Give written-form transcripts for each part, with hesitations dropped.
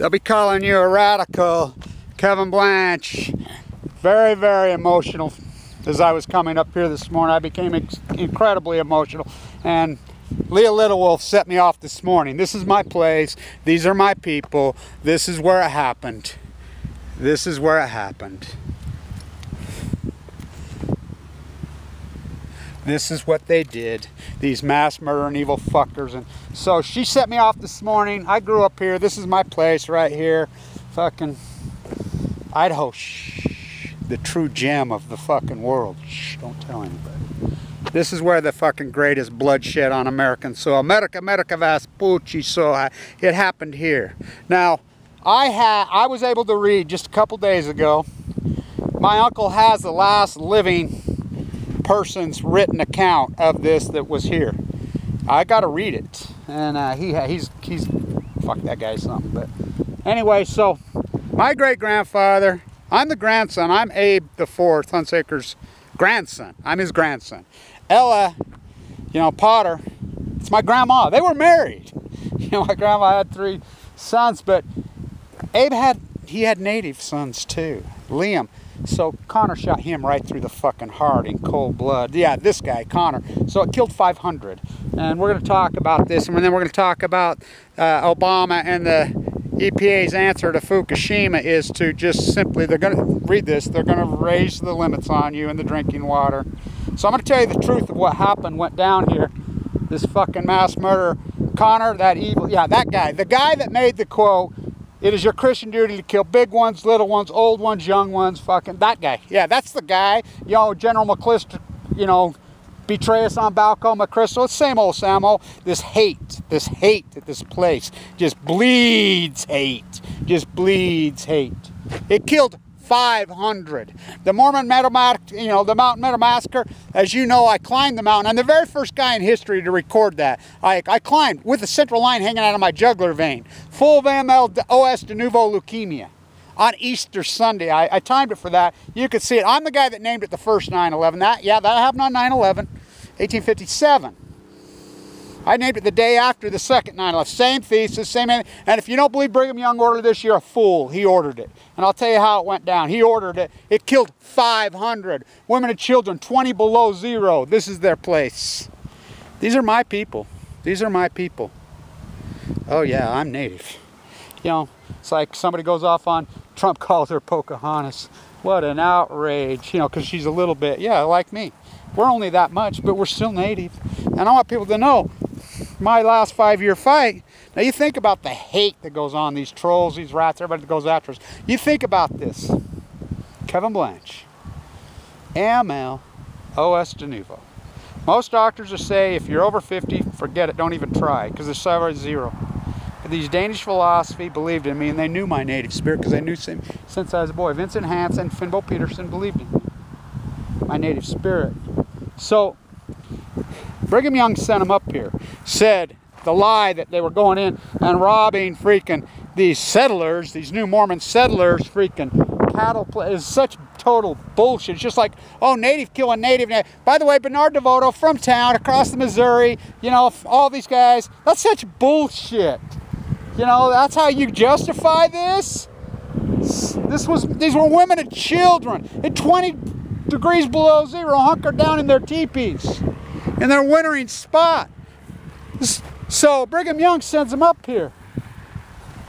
They'll be calling you a radical, Kevin Blanche. Very, very emotional. As I was coming up here this morning, I became incredibly emotional. And Leah Littlewolf set me off this morning. This is my place. These are my people. This is where it happened. This is where it happened. This is what they did. These mass murdering evil fuckers. And so she set me off this morning. I grew up here. This is my place right here. Fucking Idaho. Shh. The true gem of the fucking world. Shh. Don't tell anybody. This is where the fucking greatest bloodshed on American soil. America vas pucci. So it happened here. Now, I was able to read just a couple days ago. My uncle has the last living person's written account of this that was here. I got to read it, and he's fuck that guy something. But anyway, so my great grandfather. I'm the grandson. I'm Abe the Fourth, Hunsaker's grandson. I'm his grandson. Ella, Potter. It's my grandma. They were married. My grandma had 3 sons, but Abe had native sons too. Liam. So Connor shot him right through the fucking heart in cold blood. Yeah, this guy, Connor. So it killed 500. And we're going to talk about this, and then we're going to talk about Obama and the E.P.A.'s answer to Fukushima is to just simply, they're going to read this, they're going to raise the limits on you in the drinking water. So I'm going to tell you the truth of what happened, went down here. This fucking mass murder. Connor, that evil, yeah, that guy. The guy that made the quote, "It is your Christian duty to kill big ones, little ones, old ones, young ones," fucking, that guy. Yeah, that's the guy. General McClister, betray us on Balco McChrystal. It's same old Samo. This hate at this place just bleeds hate. Just bleeds hate. It killed 500. The Mormon Meadow the Mountain Meadow Massacre, as you know, I climbed the mountain. I'm the very first guy in history to record that. I climbed with the central line hanging out of my jugular vein. Full of MLOS de novo leukemia. On Easter Sunday. I timed it for that. You could see it. I'm the guy that named it the first 9/11. That happened on 9/11, 1857. I named it the day after the second 9/11. Same thesis, same. And if you don't believe Brigham Young ordered this, you're a fool. He ordered it. And I'll tell you how it went down. He ordered it. It killed 500. Women and children, 20 below zero. This is their place. These are my people. These are my people. Oh yeah, I'm native. It's like somebody goes off on, Trump calls her Pocahontas. What an outrage, because she's a little bit, yeah, like me. We're only that much, but we're still native. And I want people to know, my last 5-year fight, now you think about the hate that goes on, these trolls, these rats, everybody that goes after us. You think about this. Kevin Blanche, AML, OS de novo. Most doctors will say, if you're over 50, forget it, don't even try, because the survival is 0. These Danish philosophy believed in me, and they knew my native spirit because they knew since I was a boy. Vincent Hansen, Finbo Peterson believed in me, my native spirit. So Brigham Young sent them up here, said the lie that they were going in and robbing freaking these settlers, these new Mormon settlers, freaking cattle is such total bullshit. It's just like, oh, native killing native. By the way, Bernard DeVoto from town across the Missouri, all these guys, that's such bullshit. That's how you justify this? These were women and children at 20 degrees below zero, hunkered down in their teepees, in their wintering spot. So Brigham Young sends them up here.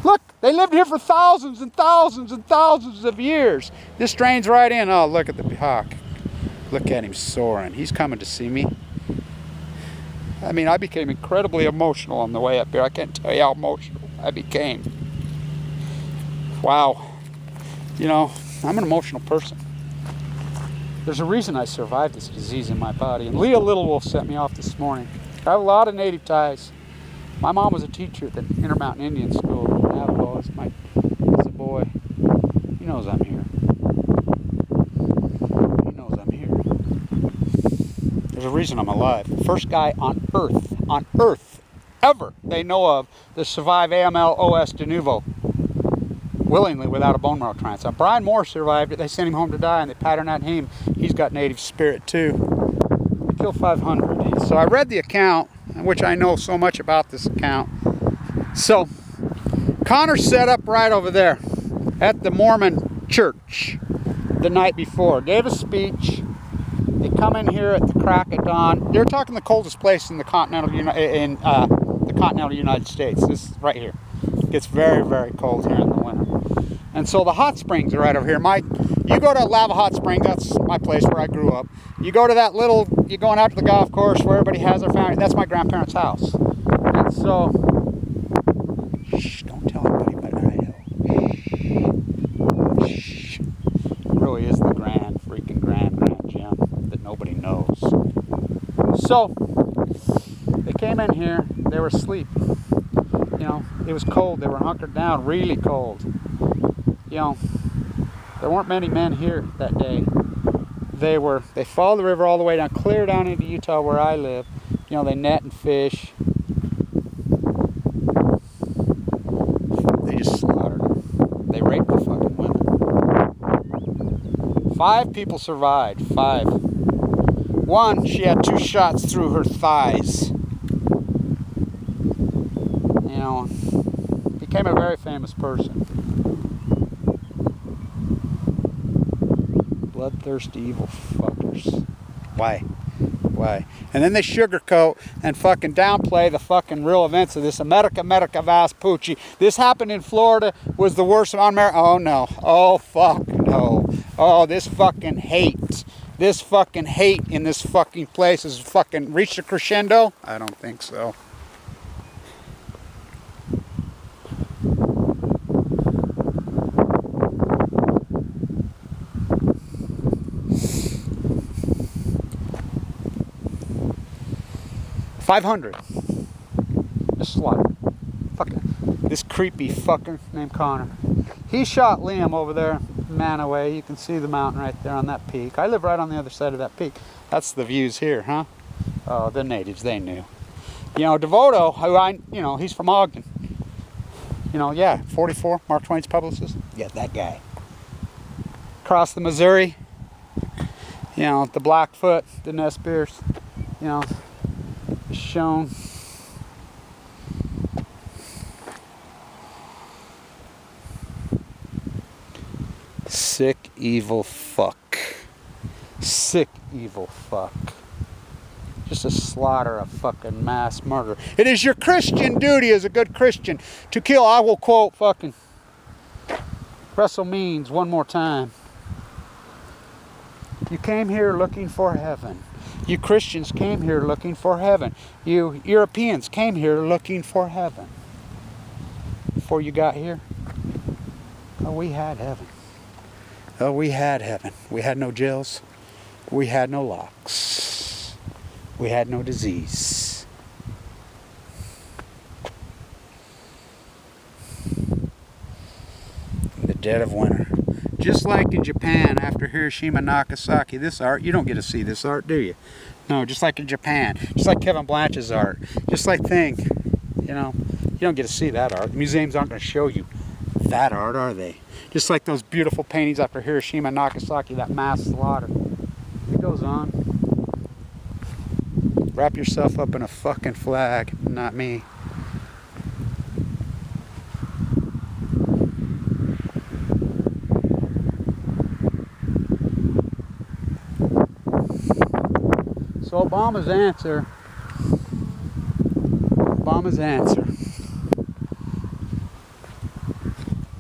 Look, they lived here for thousands and thousands and thousands of years. This drains right in. Oh, look at the hawk. Look at him soaring. He's coming to see me. I mean, I became incredibly emotional on the way up here. I can't tell you how emotional I became. Wow. I'm an emotional person. There's a reason I survived this disease in my body. And Leah Littlewolf set me off this morning. I have a lot of native ties. My mom was a teacher at the Intermountain Indian School in Navajo. As a boy. He knows I'm here. He knows I'm here. There's a reason I'm alive. First guy on Earth, ever they know of, to survive AML OS de novo willingly without a bone marrow transplant. Brian Moore survived it. They sent him home to die, and they patterned on him. He's got native spirit too. They killed 500. So I read the account, which I know so much about this account. So Connor set up right over there at the Mormon church the night before. Gave a speech. They come in here at the crack of dawn. They're talking the coldest place in the continental United States. This is right here. It gets very, very cold here in the winter. And so the hot springs are right over here. You go to Lava Hot Springs, that's my place where I grew up. You go to that little, you're going out to the golf course where everybody has their family. That's my grandparents' house. And so, shh, don't tell anybody but Idaho. Shh. It really is the grand gem that nobody knows. So, they came in here, they were asleep. You know, it was cold, they were hunkered down, really cold. You know, there weren't many men here that day. They followed the river all the way down, clear down into Utah where I live. You know, they net and fish. They just slaughtered them. They raped the fucking women. 5 people survived, 5. One, she had 2 shots through her thighs. You know, became a very famous person. Bloodthirsty evil fuckers. Why? And then they sugarcoat and fucking downplay the fucking real events of this. America Vespucci. This happened in Florida, was the worst on America. Oh no. Oh fuck no. Oh, this fucking hate. This fucking hate in this fucking place has fucking reached a crescendo? I don't think so. $500. This slaughter. Fucking this creepy fucker named Connor. He shot Liam over there, Manaway. You can see the mountain right there on that peak. I live right on the other side of that peak. That's the views here, huh? Oh, the natives, they knew. You know, Devoto, who he's from Ogden. You know, yeah, 44, Mark Twain's publicist. Yeah, that guy. Across the Missouri. You know, the Blackfoot, the Nez Perce. You know, shown. Sick evil fuck. Sick evil fuck. Just a slaughter of fucking mass murder. It is your Christian duty as a good Christian to kill. I will quote fucking Russell Means one more time. You came here looking for heaven. You Christians came here looking for heaven. You Europeans came here looking for heaven. Before you got here, oh, we had heaven. Oh, we had heaven. We had no jails. We had no locks. We had no disease. In the dead of winter. Just like in Japan after Hiroshima, Nagasaki, this art, you don't get to see this art, do you? No, just like in Japan, just like Kevin Blanch's art, just like Thing, you know, you don't get to see that art. Museums aren't going to show you that art, are they? Just like those beautiful paintings after Hiroshima, Nagasaki, that mass slaughter. It goes on. Wrap yourself up in a fucking flag, not me. So Obama's answer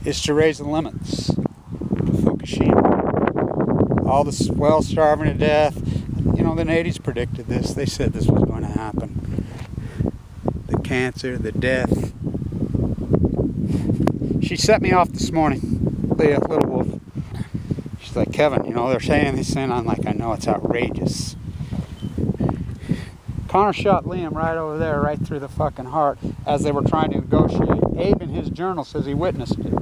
is to raise the limits to Fukushima. All the well starving to death. You know, the natives predicted this. They said this was going to happen. The cancer, the death. She set me off this morning, Leah, Little Wolf. She's like, Kevin, you know, they're saying this, and I'm like, I know, it's outrageous. Connor shot Liam right over there, right through the fucking heart, as they were trying to negotiate. Abe in his journal says he witnessed it.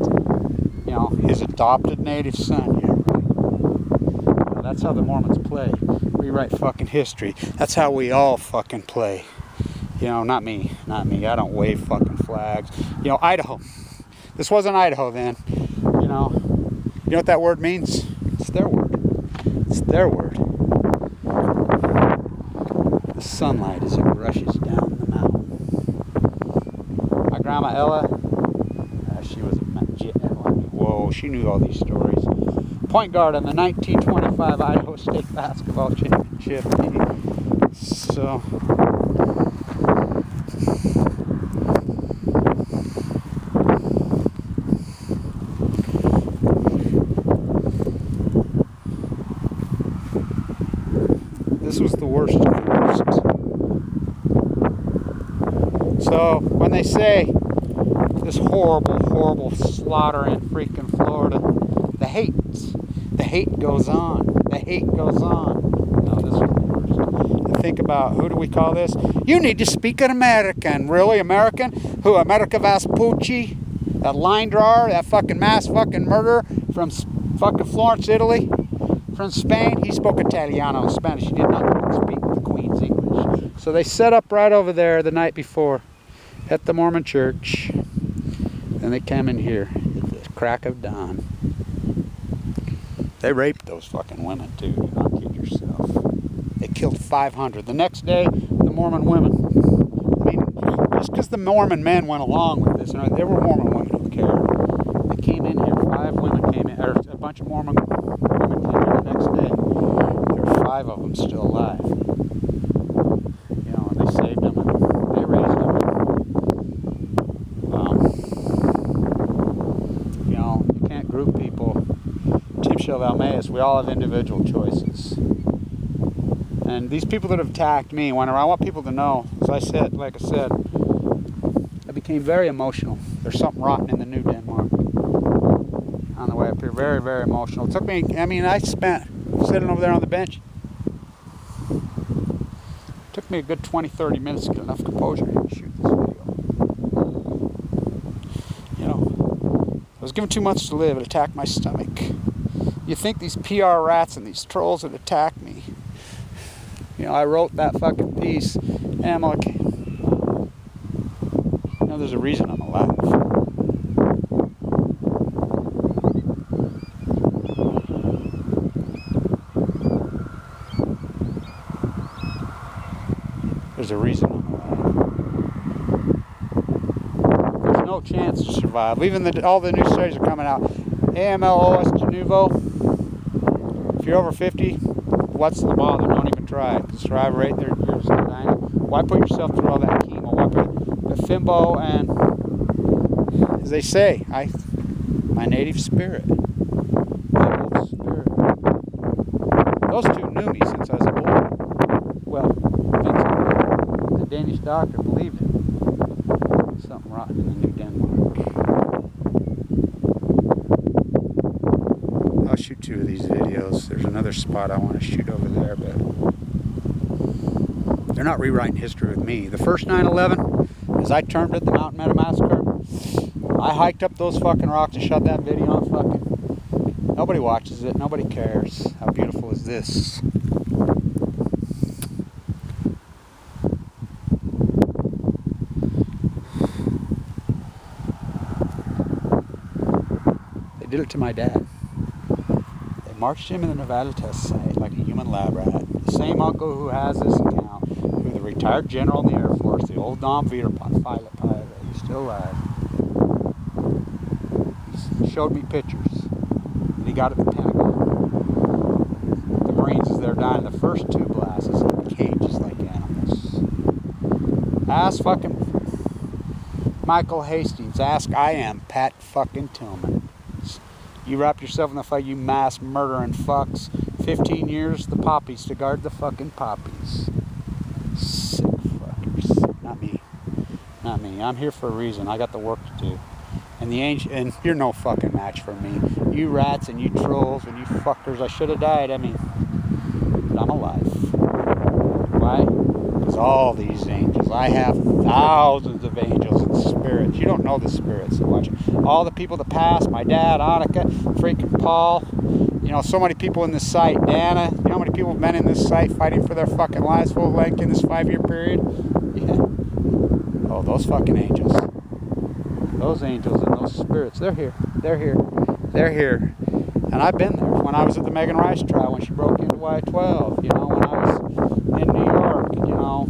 You know, his adopted native son. Yeah, right. You know, that's how the Mormons play. We write fucking history. That's how we all fucking play. You know, not me. I don't wave fucking flags. You know, Idaho. This wasn't Idaho then. You know what that word means? It's their word. It's their word. The sunlight as it rushes down the mountain. My grandma Ella, Whoa, she knew all these stories. Point guard on the 1925 Idaho State Basketball Championship team. So, this was the worst of the worst. So, when they say this horrible, horrible slaughter in freaking Florida, the hate goes on. The hate goes on. No, this is the worst. And think about, who do we call this? You need to speak an American. Really, American? Who, America Vespucci? That line drawer, that fucking mass fucking murderer from fucking Florence, Italy? From Spain? He spoke Italiano and Spanish. He did not speak the Queen's English. So they set up right over there the night before at the Mormon church. And they came in here at the crack of dawn. They raped those fucking women too, do not kid yourself. They killed 500. The next day, the Mormon women, I mean, just because the Mormon men went along with this, there were Mormon women who cared. They came in here, 5 women came in, or a bunch of Mormon women came in the next day. There were 5 of them still alive. You know, and they saved them and they raised them. You know, you can't group people. Of Almaeus, we all have individual choices. And these people that have attacked me, I want people to know, like I said, I became very emotional. There's something rotten in the New Denmark on the way up here. Very, very emotional. It took me, I mean, I spent sitting over there on the bench. It took me a good 20-30 minutes to get enough composure to shoot this video. You know, I was given 2 months to live. It attacked my stomach. You think these PR rats and these trolls would attack me? You know, I wrote that fucking piece, and I'm like, you know, there's a reason I'm alive. There's a reason I'm alive. There's no chance to survive. Even all the new studies are coming out. AMLOS de novo. If you're over 50, what's the bother? Don't even try. The survival rate, you're still dying. Why put yourself through all that chemo? Why put the Fimbo and, as they say, my native spirit, my old spirit. Those two knew me since I was a boy. Well, the Danish doctor believed it. Something rotten in the New Denmark. I'll shoot 2 of these videos. There's another spot I want to shoot over there, but they're not rewriting history with me. The first 9/11, as I termed it, the Mountain Meadow Massacre, I hiked up those fucking rocks and shot that video on fucking... Nobody watches it. Nobody cares. How beautiful is this? They did it to my dad. Marched him in the Nevada test site like a human lab rat. The same uncle who has this account, who the retired general in the Air Force, the old Dom Vierpont pilot, he's still alive. He showed me pictures, and he got at the Pentagon. The Marines, as they're dying, the first 2 blasts in cages like animals. Ask fucking Michael Hastings. Ask I am Pat fucking Tillman. You wrap yourself in the fight, you mass murdering fucks. 15 years, the poppies, to guard the fucking poppies. Sick fuckers. Not me. Not me. I'm here for a reason. I got the work to do. And you're no fucking match for me. You rats and you trolls and you fuckers. I should have died. I mean, but I'm alive. Why? Because all these angels, I have thousands of angels and spirits. You don't know the spirits that watch it. All the people that passed, my dad, Annika, freaking Paul, you know, so many people in this site, Dana, you know how many people have been in this site fighting for their fucking lives full length in this 5-year period? Yeah. Oh, those fucking angels. Those angels and those spirits, they're here. They're here. They're here. And I've been there. When I was at the Megan Rice trial, when she broke into Y12, you know, when I was in New York, you know,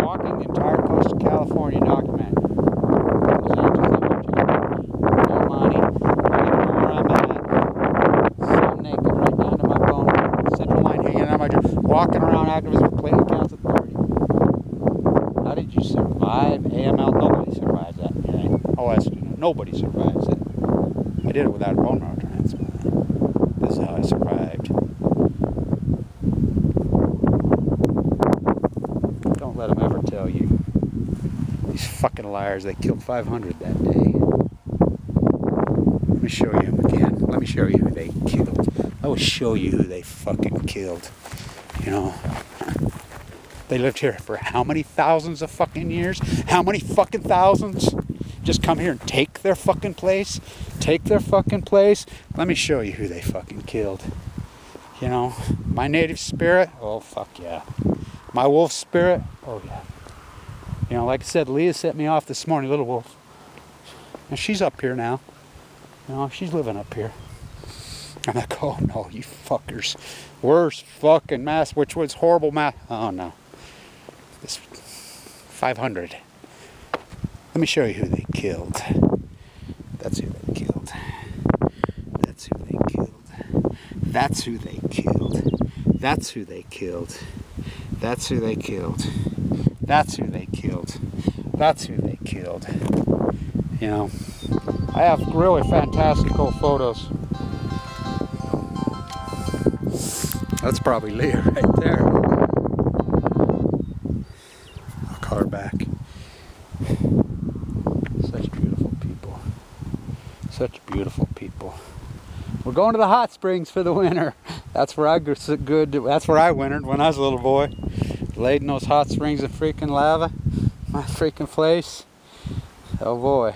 walking the entire coast of California documenting those angels that watch you. activist with platelet counts at 30. How did you survive AML? Nobody survives that. Right? OS, nobody survives it. I did it without a bone marrow transplant. This is how I survived. Don't let them ever tell you. These fucking liars, they killed 500 that day. Let me show you them again. Let me show you who they killed. I will show you who they fucking killed. You know, they lived here for how many thousands of fucking years? How many fucking thousands? Just come here and take their fucking place? Take their fucking place? Let me show you who they fucking killed. You know, my native spirit? Oh, fuck yeah. My wolf spirit? Oh, yeah. You know, like I said, Leah set me off this morning, little wolf. And she's up here now. You know, she's living up here. I'm like, oh no, you fuckers. Worst fucking mass, which was horrible mass. Oh no. This 500. Let me show you who they killed. That's who they killed. That's who they killed. That's who they killed. That's who they killed. That's who they killed. That's who they killed. That's who they killed. You know, I have really fantastical photos. That's probably Leah right there. I'll call her back. Such beautiful people. Such beautiful people. We're going to the hot springs for the winter. That's where that's where I wintered when I was a little boy. Laid in those hot springs of freaking lava. My freaking place. Oh boy.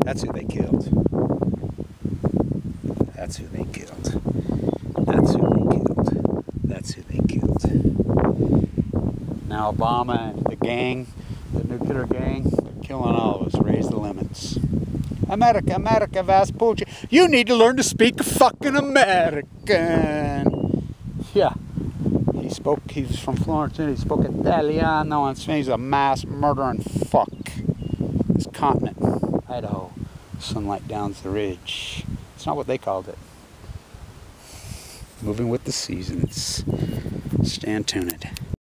That's who they killed. That's who they killed. That's who they killed. That's who they killed. Now Obama and the gang, the nuclear gang, they're killing all of us. Raise the limits. America, America, Vespucci. You need to learn to speak fucking American. Yeah. He was from Florence, and he spoke Italiano, and he's a mass murdering fuck. This continent, Idaho, sunlight downs the ridge. It's not what they called it. Moving with the seasons. Stand tuned.